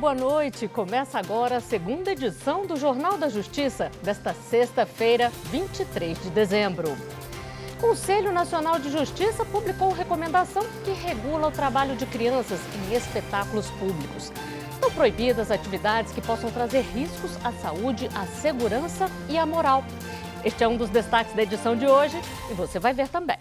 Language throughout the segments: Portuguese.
boa noite. Começa agora a segunda edição do Jornal da Justiça, desta sexta-feira, 23 de dezembro. O Conselho Nacional de Justiça publicou recomendação que regula o trabalho de crianças em espetáculos públicos. Estão proibidas atividades que possam trazer riscos à saúde, à segurança e à moral. Este é um dos destaques da edição de hoje e você vai ver também.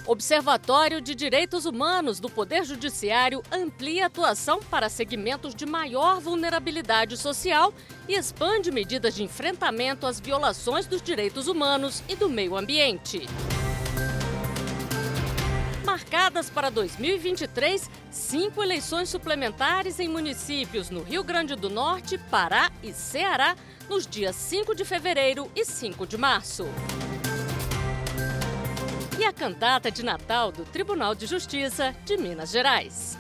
Observatório de Direitos Humanos do Poder Judiciário amplia atuação para segmentos de maior vulnerabilidade social e expande medidas de enfrentamento às violações dos direitos humanos e do meio ambiente. Marcadas para 2023, 5 eleições suplementares em municípios no Rio Grande do Norte, Pará e Ceará, nos dias 5 de fevereiro e 5 de março. E a cantata de Natal do Tribunal de Justiça de Minas Gerais.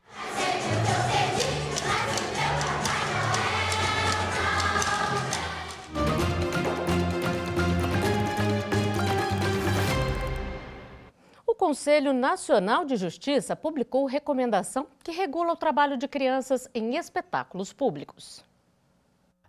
O Conselho Nacional de Justiça publicou recomendação que regula o trabalho de crianças em espetáculos públicos.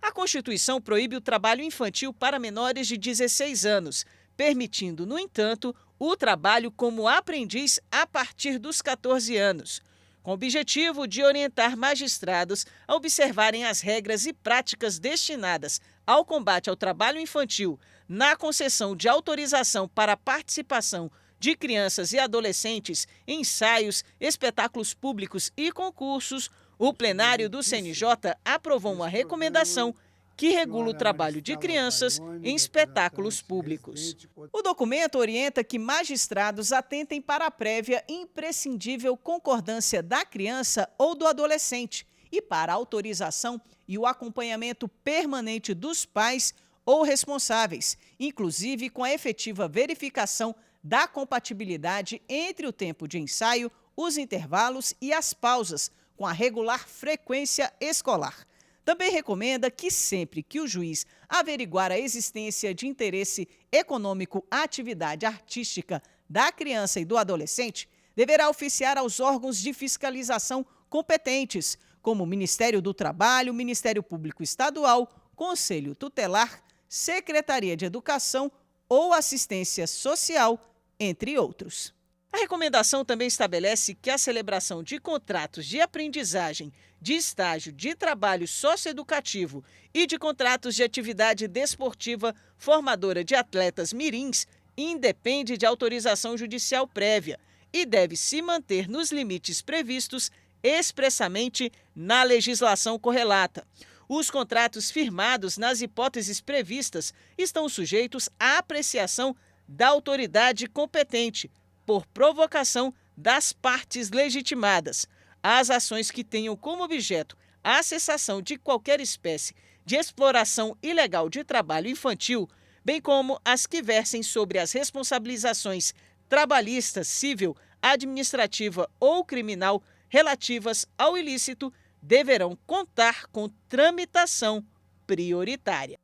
A Constituição proíbe o trabalho infantil para menores de 16 anos, permitindo, no entanto, o trabalho como aprendiz a partir dos 14 anos, com o objetivo de orientar magistrados a observarem as regras e práticas destinadas ao combate ao trabalho infantil na concessão de autorização para a participação de crianças e adolescentes em ensaios, espetáculos públicos e concursos. O plenário do CNJ aprovou uma recomendação que regula o trabalho de crianças em espetáculos públicos. O documento orienta que magistrados atentem para a prévia e imprescindível concordância da criança ou do adolescente e para a autorização e o acompanhamento permanente dos pais ou responsáveis, inclusive com a efetiva verificação da compatibilidade entre o tempo de ensaio, os intervalos e as pausas com a regular frequência escolar. Também recomenda que sempre que o juiz averiguar a existência de interesse econômico à atividade artística da criança e do adolescente, deverá oficiar aos órgãos de fiscalização competentes, como o Ministério do Trabalho, Ministério Público Estadual, Conselho Tutelar, Secretaria de Educação ou Assistência Social, entre outros. A recomendação também estabelece que a celebração de contratos de aprendizagem, de estágio, de trabalho socioeducativo e de contratos de atividade desportiva formadora de atletas mirins independe de autorização judicial prévia e deve se manter nos limites previstos expressamente na legislação correlata. Os contratos firmados nas hipóteses previstas estão sujeitos à apreciação da autoridade competente, por provocação das partes legitimadas. As ações que tenham como objeto a cessação de qualquer espécie de exploração ilegal de trabalho infantil, bem como as que versem sobre as responsabilizações trabalhista, civil, administrativa ou criminal relativas ao ilícito, deverão contar com tramitação prioritária.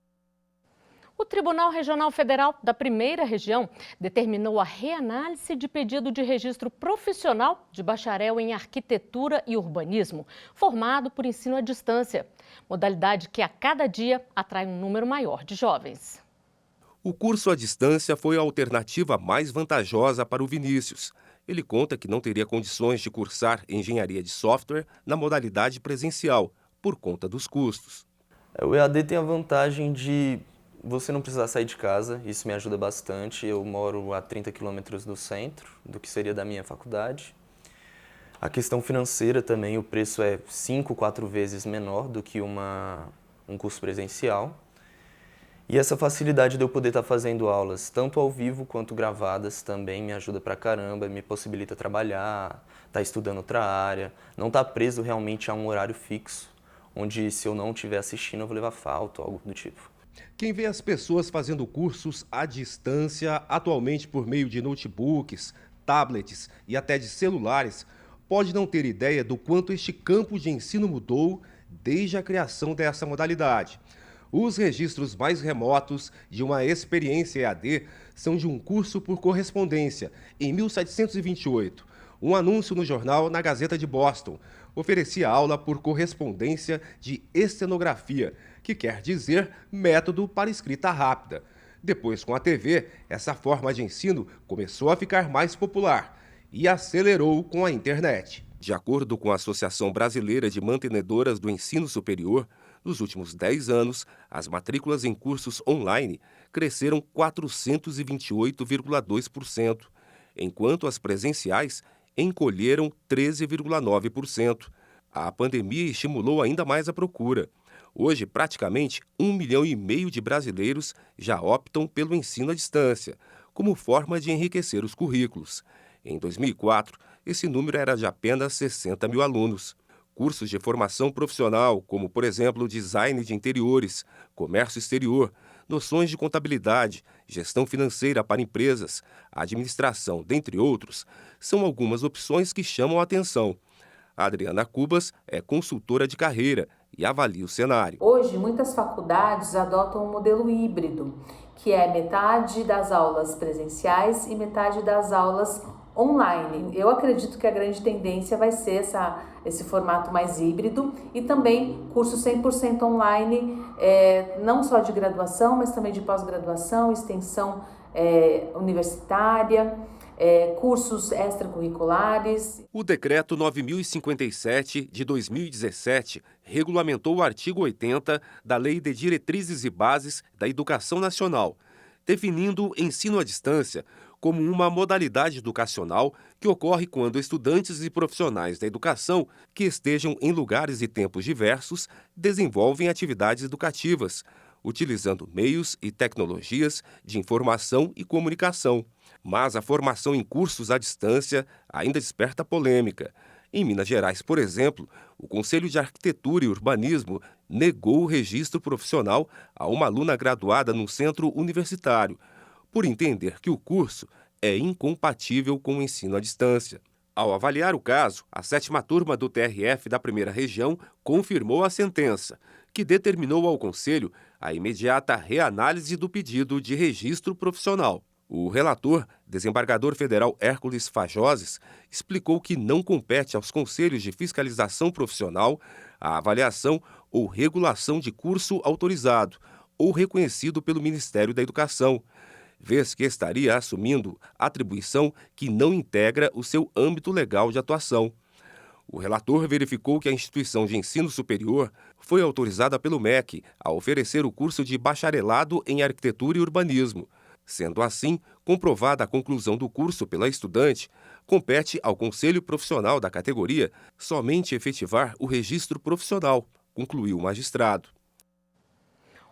O Tribunal Regional Federal da Primeira Região determinou a reanálise de pedido de registro profissional de bacharel em arquitetura e urbanismo, formado por ensino à distância, modalidade que a cada dia atrai um número maior de jovens. O curso à distância foi a alternativa mais vantajosa para o Vinícius. Ele conta que não teria condições de cursar engenharia de software na modalidade presencial, por conta dos custos. O EAD tem a vantagem de você não precisar sair de casa, isso me ajuda bastante. Eu moro a 30 quilômetros do centro, do que seria da minha faculdade. A questão financeira também, o preço é 5, 4 vezes menor do que um curso presencial. E essa facilidade de eu poder estar fazendo aulas, tanto ao vivo quanto gravadas, também me ajuda pra caramba, me possibilita trabalhar, estar estudando outra área, não estar preso realmente a um horário fixo, onde se eu não estiver assistindo eu vou levar falta ou algo do tipo. Quem vê as pessoas fazendo cursos à distância, atualmente por meio de notebooks, tablets e até de celulares, pode não ter ideia do quanto este campo de ensino mudou desde a criação dessa modalidade. Os registros mais remotos de uma experiência EAD são de um curso por correspondência, em 1728. Um anúncio no jornal Na Gazeta de Boston. oferecia aula por correspondência de estenografia, que quer dizer método para escrita rápida. Depois, com a TV, essa forma de ensino começou a ficar mais popular e acelerou com a internet. De acordo com a Associação Brasileira de Mantenedoras do Ensino Superior, nos últimos 10 anos, as matrículas em cursos online cresceram 428,2%, enquanto as presenciais encolheram 13,9%. A pandemia estimulou ainda mais a procura. Hoje, praticamente 1,5 milhão de brasileiros já optam pelo ensino à distância, como forma de enriquecer os currículos. Em 2004, esse número era de apenas 60 mil alunos. Cursos de formação profissional, como, por exemplo, design de interiores, comércio exterior, noções de contabilidade, gestão financeira para empresas, administração, dentre outros, são algumas opções que chamam a atenção. A Adriana Cubas é consultora de carreira e avalia o cenário. Hoje, muitas faculdades adotam um modelo híbrido, que é metade das aulas presenciais e metade das aulas online. Eu acredito que a grande tendência vai ser esse formato mais híbrido e também curso 100% online, não só de graduação, mas também de pós-graduação, extensão universitária, cursos extracurriculares. O Decreto 9.057 de 2017 regulamentou o artigo 80 da Lei de Diretrizes e Bases da Educação Nacional, definindo o ensino à distância como uma modalidade educacional que ocorre quando estudantes e profissionais da educação que estejam em lugares e tempos diversos desenvolvem atividades educativas, utilizando meios e tecnologias de informação e comunicação. Mas a formação em cursos à distância ainda desperta polêmica. Em Minas Gerais, por exemplo, o Conselho de Arquitetura e Urbanismo negou o registro profissional a uma aluna graduada num centro universitário, por entender que o curso é incompatível com o ensino à distância. Ao avaliar o caso, a 7ª turma do TRF da Primeira Região confirmou a sentença, que determinou ao Conselho a imediata reanálise do pedido de registro profissional. O relator, desembargador federal Hércules Fajoses, explicou que não compete aos conselhos de fiscalização profissional a avaliação ou regulação de curso autorizado ou reconhecido pelo Ministério da Educação, vez que estaria assumindo atribuição que não integra o seu âmbito legal de atuação. O relator verificou que a instituição de ensino superior foi autorizada pelo MEC a oferecer o curso de bacharelado em arquitetura e urbanismo. Sendo assim, comprovada a conclusão do curso pela estudante, compete ao Conselho Profissional da categoria somente efetivar o registro profissional, concluiu o magistrado.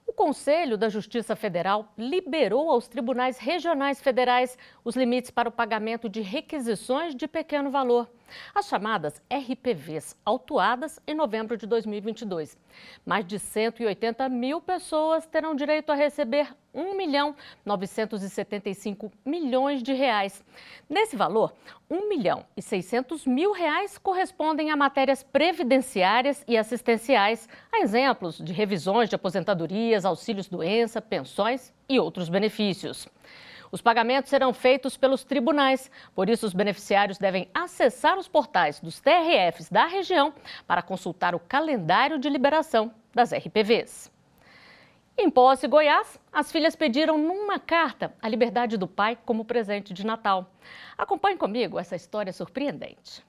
O Conselho da Justiça Federal liberou aos tribunais regionais federais os limites para o pagamento de requisições de pequeno valor, as chamadas RPVs, autuadas em novembro de 2022. Mais de 180 mil pessoas terão direito a receber R$1.975 milhões. Nesse valor, R$1.600.000 correspondem a matérias previdenciárias e assistenciais, a exemplos de revisões de aposentadorias, auxílios-doença, pensões e outros benefícios. Os pagamentos serão feitos pelos tribunais, por isso os beneficiários devem acessar os portais dos TRFs da região para consultar o calendário de liberação das RPVs. Em Posse, Goiás, as filhas pediram numa carta a liberdade do pai como presente de Natal. Acompanhe comigo essa história surpreendente.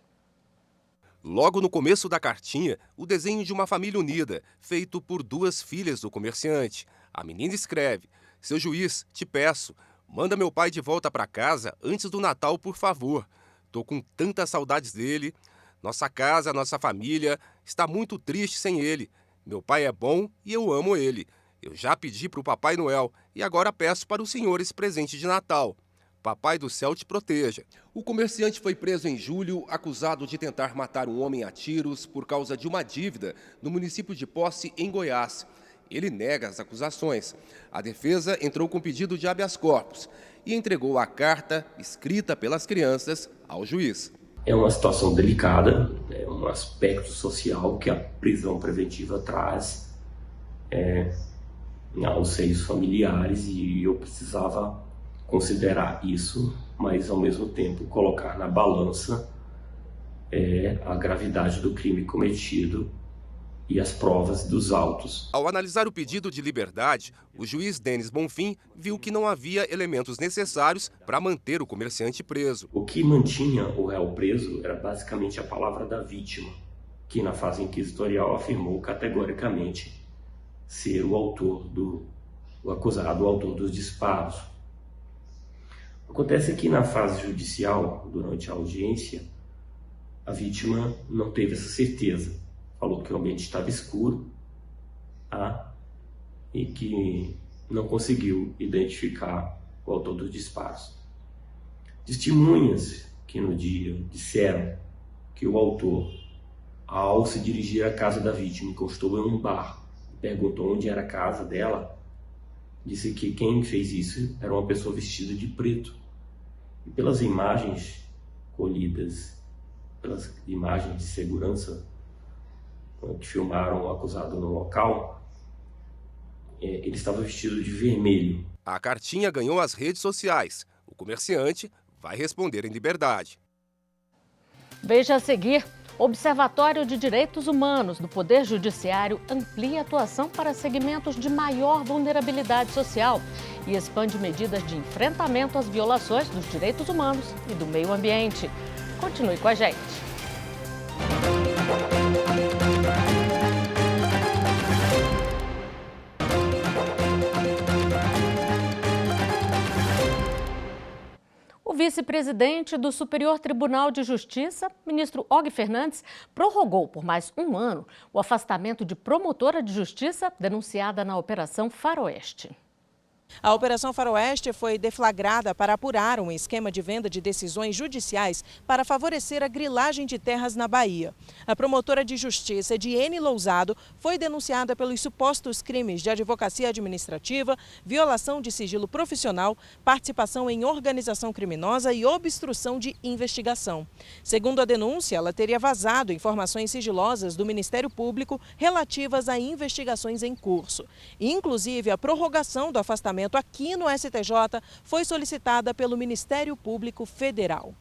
Logo no começo da cartinha, o desenho de uma família unida, feito por 2 filhas do comerciante. A menina escreve: "Seu juiz, te peço, manda meu pai de volta para casa antes do Natal, por favor. Tô com tantas saudades dele. Nossa casa, nossa família está muito triste sem ele. Meu pai é bom e eu amo ele. Eu já pedi para o Papai Noel e agora peço para o senhor esse presente de Natal. Papai do céu te proteja." O comerciante foi preso em julho, acusado de tentar matar um homem a tiros por causa de uma dívida no município de Posse, em Goiás. Ele nega as acusações. A defesa entrou com pedido de habeas corpus e entregou a carta, escrita pelas crianças, ao juiz. É uma situação delicada, é um aspecto social que a prisão preventiva traz aos seios familiares, e eu precisava considerar isso, mas ao mesmo tempo colocar na balança é a gravidade do crime cometido e as provas dos autos. Ao analisar o pedido de liberdade, o juiz Denis Bonfim viu que não havia elementos necessários para manter o comerciante preso. O que mantinha o réu preso era basicamente a palavra da vítima, que na fase inquisitorial afirmou categoricamente ser o acusado, o autor dos disparos. Acontece que na fase judicial, durante a audiência, a vítima não teve essa certeza. Falou que o ambiente estava escuro e que não conseguiu identificar o autor dos disparos. Testemunhas que no dia disseram que o autor, ao se dirigir à casa da vítima, encostou em um bar, perguntou onde era a casa dela, disse que quem fez isso era uma pessoa vestida de preto. E pelas imagens colhidas, pelas imagens de segurança que filmaram o acusado no local, ele estava vestido de vermelho. A cartinha ganhou as redes sociais. O comerciante vai responder em liberdade. Veja a seguir. Observatório de Direitos Humanos do Poder Judiciário amplia atuação para segmentos de maior vulnerabilidade social e expande medidas de enfrentamento às violações dos direitos humanos e do meio ambiente. Continue com a gente. O vice-presidente do Superior Tribunal de Justiça, ministro Og Fernandes, prorrogou por mais um ano o afastamento de promotora de justiça denunciada na Operação Faroeste. A Operação Faroeste foi deflagrada para apurar um esquema de venda de decisões judiciais para favorecer a grilagem de terras na Bahia. A promotora de justiça, Ediene Lousado, foi denunciada pelos supostos crimes de advocacia administrativa, violação de sigilo profissional, participação em organização criminosa e obstrução de investigação. Segundo a denúncia, ela teria vazado informações sigilosas do Ministério Público relativas a investigações em curso. Inclusive, a prorrogação do afastamento aqui no STJ foi solicitada pelo Ministério Público Federal.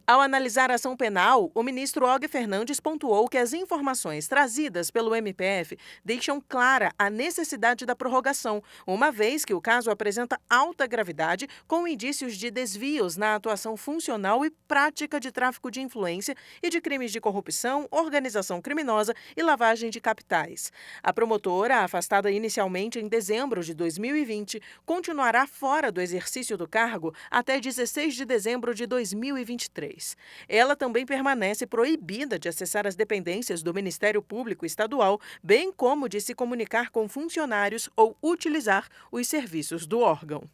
Ao analisar a ação penal, o ministro Og Fernandes pontuou que as informações trazidas pelo MPF deixam clara a necessidade da prorrogação, uma vez que o caso apresenta alta gravidade com indícios de desvios na atuação funcional e prática de tráfico de influência e de crimes de corrupção, organização criminosa e lavagem de capitais. A promotora, afastada inicialmente em dezembro de 2020, continuará fora do exercício do cargo até 16 de dezembro de 2023. Ela também permanece proibida de acessar as dependências do Ministério Público Estadual, bem como de se comunicar com funcionários ou utilizar os serviços do órgão.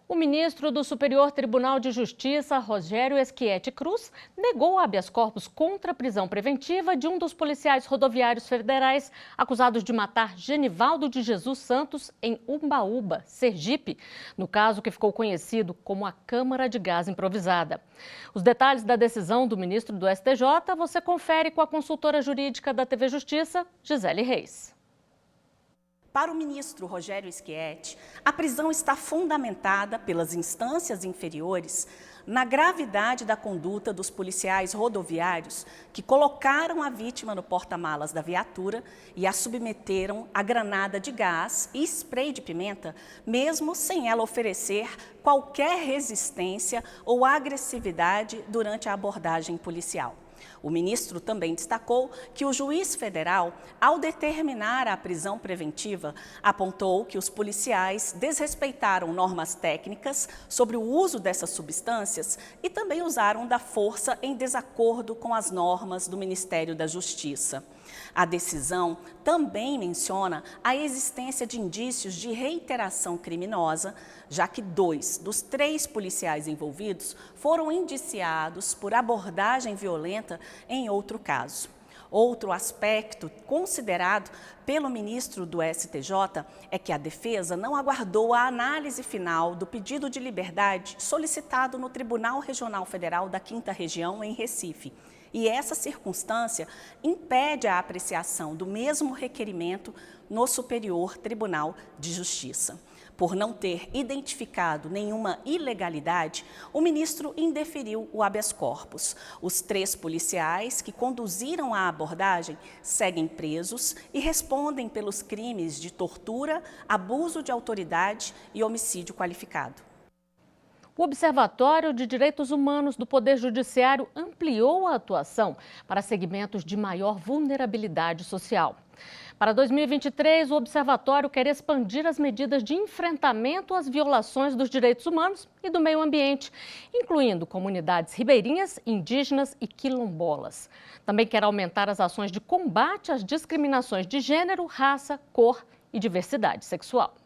O ministro do Superior Tribunal de Justiça, Rogério Schietti Cruz, negou habeas corpus contra a prisão preventiva de um dos policiais rodoviários federais acusados de matar Genivaldo de Jesus Santos em Umbaúba, Sergipe, no caso que ficou conhecido como a Câmara de Gás Improvisada. Os detalhes da decisão do ministro do STJ você confere com a consultora jurídica da TV Justiça, Gisele Reis. Para o ministro Rogério Schietti, a prisão está fundamentada pelas instâncias inferiores na gravidade da conduta dos policiais rodoviários que colocaram a vítima no porta-malas da viatura e a submeteram a granada de gás e spray de pimenta, mesmo sem ela oferecer qualquer resistência ou agressividade durante a abordagem policial. O ministro também destacou que o juiz federal, ao determinar a prisão preventiva, apontou que os policiais desrespeitaram normas técnicas sobre o uso dessas substâncias e também usaram da força em desacordo com as normas do Ministério da Justiça. A decisão também menciona a existência de indícios de reiteração criminosa, já que 2 dos 3 policiais envolvidos foram indiciados por abordagem violenta em outro caso. Outro aspecto considerado pelo ministro do STJ é que a defesa não aguardou a análise final do pedido de liberdade solicitado no Tribunal Regional Federal da 5ª Região, em Recife. E essa circunstância impede a apreciação do mesmo requerimento no Superior Tribunal de Justiça. Por não ter identificado nenhuma ilegalidade, o ministro indeferiu o habeas corpus. Os 3 policiais que conduziram a abordagem seguem presos e respondem pelos crimes de tortura, abuso de autoridade e homicídio qualificado. O Observatório de Direitos Humanos do Poder Judiciário ampliou a atuação para segmentos de maior vulnerabilidade social. Para 2023, o Observatório quer expandir as medidas de enfrentamento às violações dos direitos humanos e do meio ambiente, incluindo comunidades ribeirinhas, indígenas e quilombolas. Também quer aumentar as ações de combate às discriminações de gênero, raça, cor e diversidade sexual.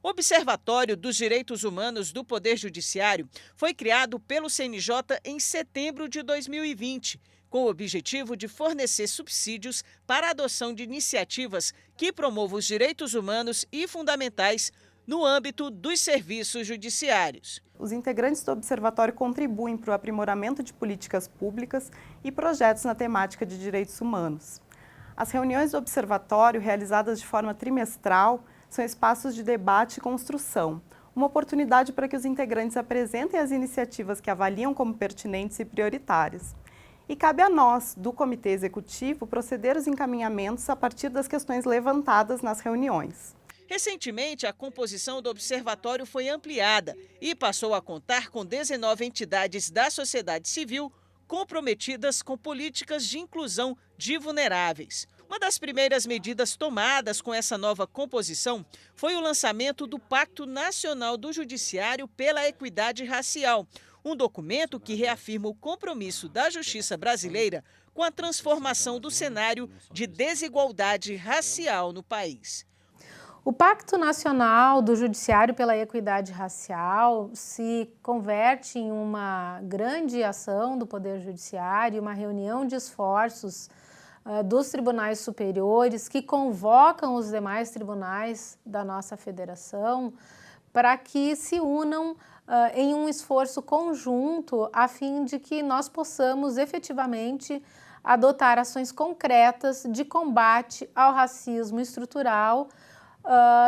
O Observatório dos Direitos Humanos do Poder Judiciário foi criado pelo CNJ em setembro de 2020, com o objetivo de fornecer subsídios para a adoção de iniciativas que promovam os direitos humanos e fundamentais no âmbito dos serviços judiciários. Os integrantes do Observatório contribuem para o aprimoramento de políticas públicas e projetos na temática de direitos humanos. As reuniões do Observatório, realizadas de forma trimestral, são espaços de debate e construção, uma oportunidade para que os integrantes apresentem as iniciativas que avaliam como pertinentes e prioritárias. E cabe a nós, do Comitê Executivo, proceder os encaminhamentos a partir das questões levantadas nas reuniões. Recentemente, a composição do observatório foi ampliada e passou a contar com 19 entidades da sociedade civil comprometidas com políticas de inclusão de vulneráveis. Uma das primeiras medidas tomadas com essa nova composição foi o lançamento do Pacto Nacional do Judiciário pela Equidade Racial, um documento que reafirma o compromisso da justiça brasileira com a transformação do cenário de desigualdade racial no país. O Pacto Nacional do Judiciário pela Equidade Racial se converte em uma grande ação do Poder Judiciário, uma reunião de esforços dos tribunais superiores que convocam os demais tribunais da nossa federação para que se unam em um esforço conjunto a fim de que nós possamos efetivamente adotar ações concretas de combate ao racismo estrutural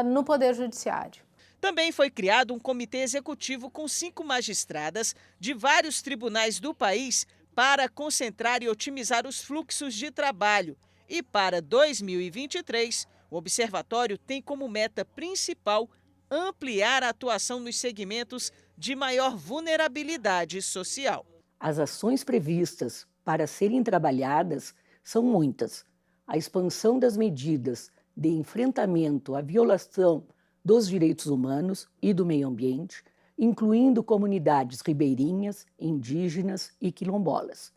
no Poder Judiciário. Também foi criado um comitê executivo com 5 magistradas de vários tribunais do país para concentrar e otimizar os fluxos de trabalho. E para 2023, o observatório tem como meta principal ampliar a atuação nos segmentos de maior vulnerabilidade social. As ações previstas para serem trabalhadas são muitas. A expansão das medidas de enfrentamento à violação dos direitos humanos e do meio ambiente, incluindo comunidades ribeirinhas, indígenas e quilombolas.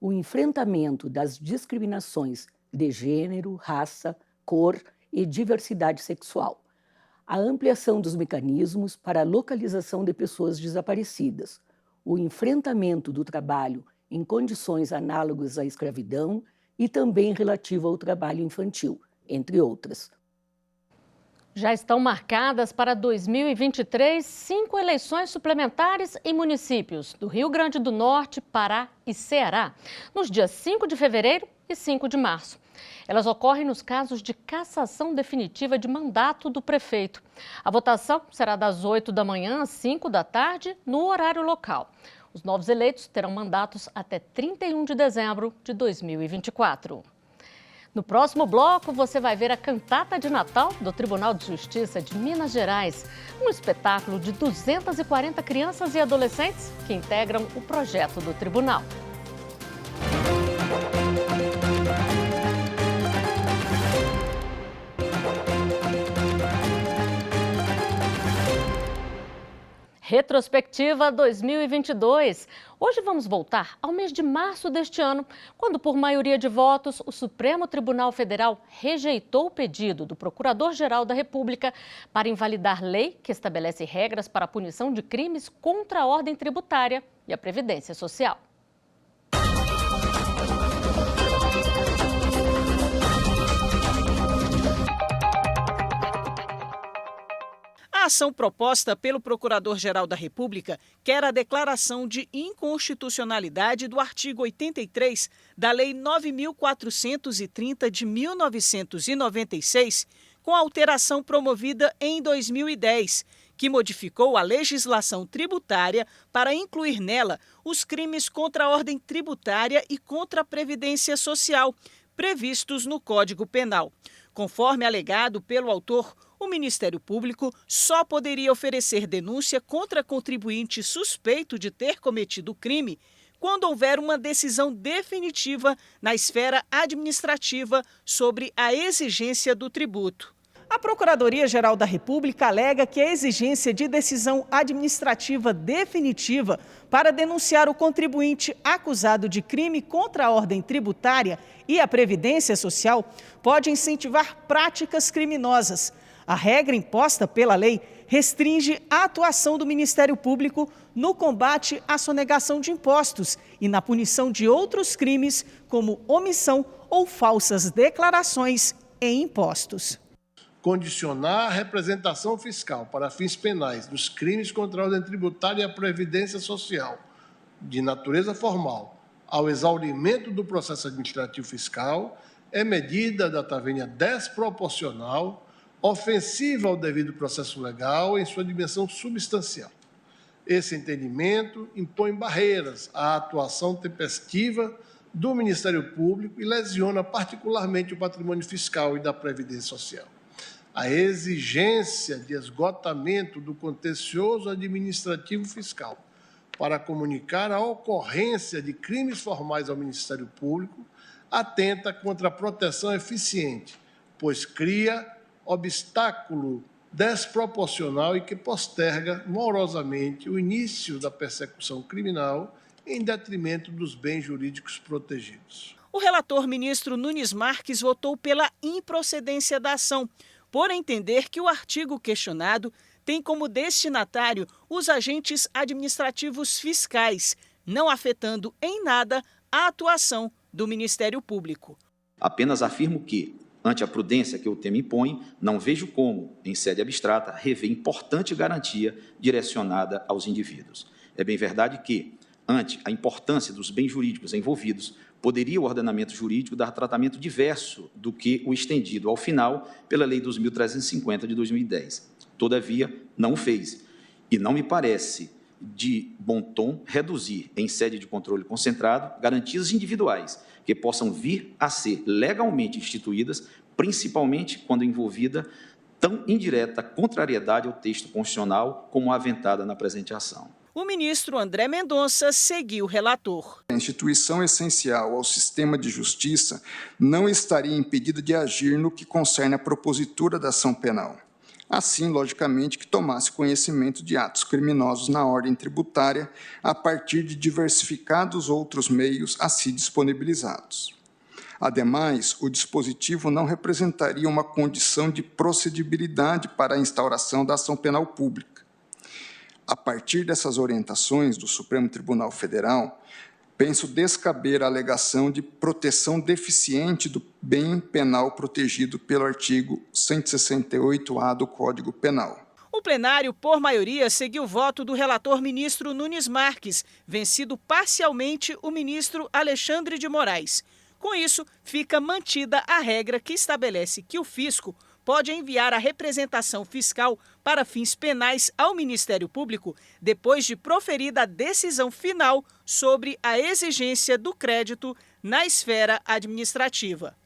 O enfrentamento das discriminações de gênero, raça, cor e diversidade sexual. A ampliação dos mecanismos para a localização de pessoas desaparecidas. O enfrentamento do trabalho em condições análogas à escravidão e também relativo ao trabalho infantil, entre outras. Já estão marcadas para 2023 5 eleições suplementares em municípios do Rio Grande do Norte, Pará e Ceará, nos dias 5 de fevereiro e 5 de março. Elas ocorrem nos casos de cassação definitiva de mandato do prefeito. A votação será das 8 da manhã às 5 da tarde, no horário local. Os novos eleitos terão mandatos até 31 de dezembro de 2024. No próximo bloco, você vai ver a cantata de Natal do Tribunal de Justiça de Minas Gerais, um espetáculo de 240 crianças e adolescentes que integram o projeto do tribunal. Retrospectiva 2022. Hoje vamos voltar ao mês de março deste ano, quando, por maioria de votos, o Supremo Tribunal Federal rejeitou o pedido do Procurador-Geral da República para invalidar lei que estabelece regras para a punição de crimes contra a ordem tributária e a Previdência Social. A ação proposta pelo Procurador-Geral da República quer a declaração de inconstitucionalidade do artigo 83 da Lei 9.430 de 1996, com a alteração promovida em 2010, que modificou a legislação tributária para incluir nela os crimes contra a ordem tributária e contra a Previdência Social, previstos no Código Penal. Conforme alegado pelo autor, o Ministério Público só poderia oferecer denúncia contra contribuinte suspeito de ter cometido o crime quando houver uma decisão definitiva na esfera administrativa sobre a exigência do tributo. A Procuradoria-Geral da República alega que a exigência de decisão administrativa definitiva para denunciar o contribuinte acusado de crime contra a ordem tributária e a Previdência Social pode incentivar práticas criminosas. A regra imposta pela lei restringe a atuação do Ministério Público no combate à sonegação de impostos e na punição de outros crimes, como omissão ou falsas declarações em impostos. Condicionar a representação fiscal para fins penais dos crimes contra a ordem tributária e a Previdência Social, de natureza formal, ao exaurimento do processo administrativo fiscal, é medida da tavenha desproporcional, ofensiva ao devido processo legal em sua dimensão substancial. Esse entendimento impõe barreiras à atuação tempestiva do Ministério Público e lesiona particularmente o patrimônio fiscal e da Previdência Social. A exigência de esgotamento do contencioso administrativo fiscal para comunicar a ocorrência de crimes formais ao Ministério Público atenta contra a proteção eficiente, pois cria obstáculo desproporcional e que posterga morosamente o início da persecução criminal em detrimento dos bens jurídicos protegidos. O relator ministro Nunes Marques votou pela improcedência da ação, por entender que o artigo questionado tem como destinatário os agentes administrativos fiscais, não afetando em nada a atuação do Ministério Público. Apenas afirmo que, ante a prudência que o tema impõe, não vejo como, em sede abstrata, rever importante garantia direcionada aos indivíduos. É bem verdade que, ante a importância dos bens jurídicos envolvidos, poderia o ordenamento jurídico dar tratamento diverso do que o estendido ao final pela Lei 2.350 de 2010. Todavia, não o fez. E não me parece de bom tom reduzir, em sede de controle concentrado, garantias individuais que possam vir a ser legalmente instituídas, principalmente quando envolvida tão indireta contrariedade ao texto constitucional como a aventada na presente ação. O ministro André Mendonça seguiu o relator. A instituição essencial ao sistema de justiça não estaria impedida de agir no que concerne a propositura da ação penal. Assim, logicamente, que tomasse conhecimento de atos criminosos na ordem tributária a partir de diversificados outros meios a si disponibilizados. Ademais, o dispositivo não representaria uma condição de procedibilidade para a instauração da ação penal pública. A partir dessas orientações do Supremo Tribunal Federal, penso descaber a alegação de proteção deficiente do bem penal protegido pelo artigo 168-A do Código Penal. O plenário, por maioria, seguiu o voto do relator ministro Nunes Marques, vencido parcialmente o ministro Alexandre de Moraes. Com isso, fica mantida a regra que estabelece que o fisco pode enviar a representação fiscal para fins penais ao Ministério Público depois de proferida a decisão final sobre a exigência do crédito na esfera administrativa.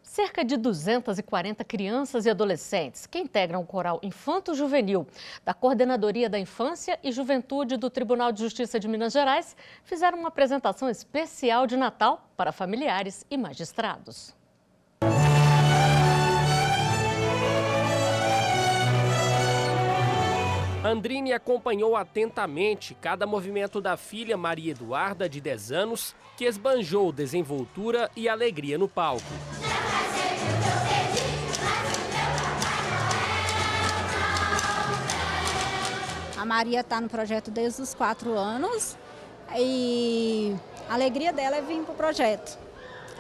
Cerca de 240 crianças e adolescentes que integram o coral infanto-juvenil da Coordenadoria da Infância e Juventude do Tribunal de Justiça de Minas Gerais fizeram uma apresentação especial de Natal para familiares e magistrados. Andrine acompanhou atentamente cada movimento da filha Maria Eduarda, de 10 anos, que esbanjou desenvoltura e alegria no palco. A Maria está no projeto desde os 4 anos e a alegria dela é vir para o projeto.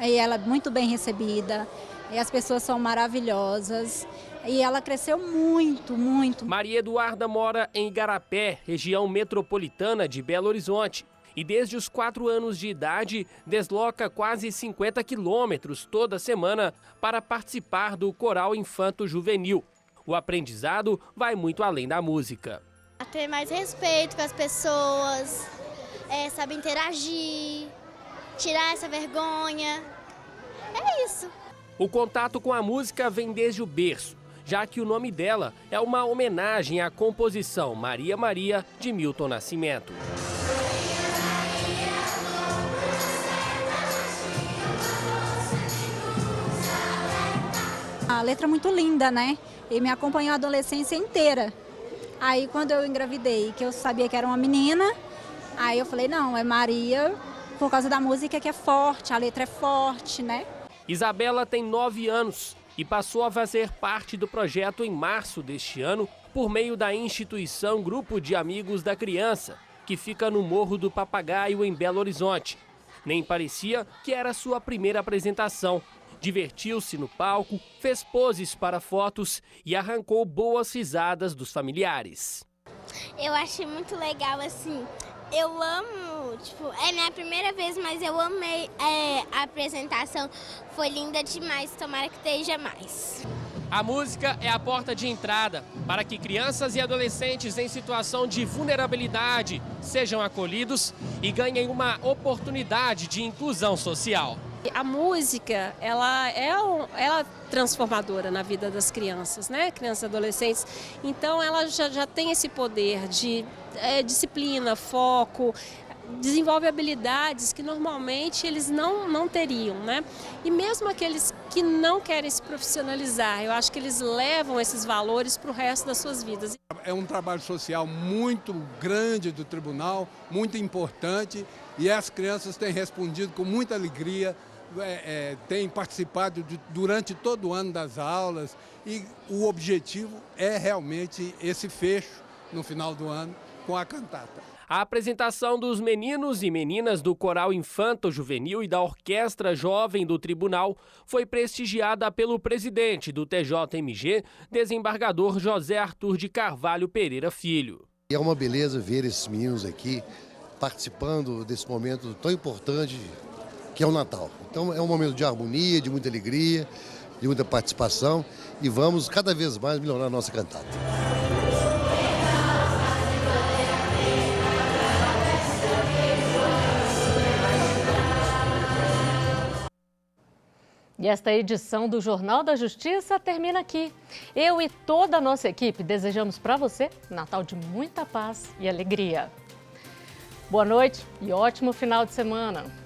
E ela é muito bem recebida, e as pessoas são maravilhosas. E ela cresceu muito, muito. Maria Eduarda mora em Igarapé, região metropolitana de Belo Horizonte. E desde os 4 anos de idade, desloca quase 50 quilômetros toda semana para participar do Coral Infanto Juvenil. O aprendizado vai muito além da música. Ter mais respeito com as pessoas, saber interagir, tirar essa vergonha. É isso. O contato com a música vem desde o berço, já que o nome dela é uma homenagem à composição Maria Maria, de Milton Nascimento. A letra é muito linda, né? E me acompanhou a adolescência inteira. Aí quando eu engravidei, que eu sabia que era uma menina, aí eu falei, não, é Maria, por causa da música que é forte, a letra é forte, né? Isabela tem 9 anos e passou a fazer parte do projeto em março deste ano por meio da instituição Grupo de Amigos da Criança, que fica no Morro do Papagaio, em Belo Horizonte. Nem parecia que era sua primeira apresentação. Divertiu-se no palco, fez poses para fotos e arrancou boas risadas dos familiares. Eu achei muito legal, assim, eu amo, é minha primeira vez, mas eu amei a apresentação, foi linda demais, tomara que esteja mais. A música é a porta de entrada para que crianças e adolescentes em situação de vulnerabilidade sejam acolhidos e ganhem uma oportunidade de inclusão social. A música, ela é transformadora na vida das crianças, né? Crianças e adolescentes. Então, ela já tem esse poder de disciplina, foco, desenvolve habilidades que normalmente eles não teriam, né? E mesmo aqueles que não querem se profissionalizar, eu acho que eles levam esses valores para o resto das suas vidas. É um trabalho social muito grande do tribunal, muito importante, e as crianças têm respondido com muita alegria, têm participado durante todo o ano das aulas, e o objetivo é realmente esse fecho no final do ano com a cantata. A apresentação dos meninos e meninas do Coral Infanto Juvenil e da Orquestra Jovem do Tribunal foi prestigiada pelo presidente do TJMG, desembargador José Arthur de Carvalho Pereira Filho. É uma beleza ver esses meninos aqui participando desse momento tão importante que é o Natal. Então é um momento de harmonia, de muita alegria, de muita participação, e vamos cada vez mais melhorar a nossa cantata. E esta edição do Jornal da Justiça termina aqui. Eu e toda a nossa equipe desejamos para você Natal de muita paz e alegria. Boa noite e ótimo final de semana.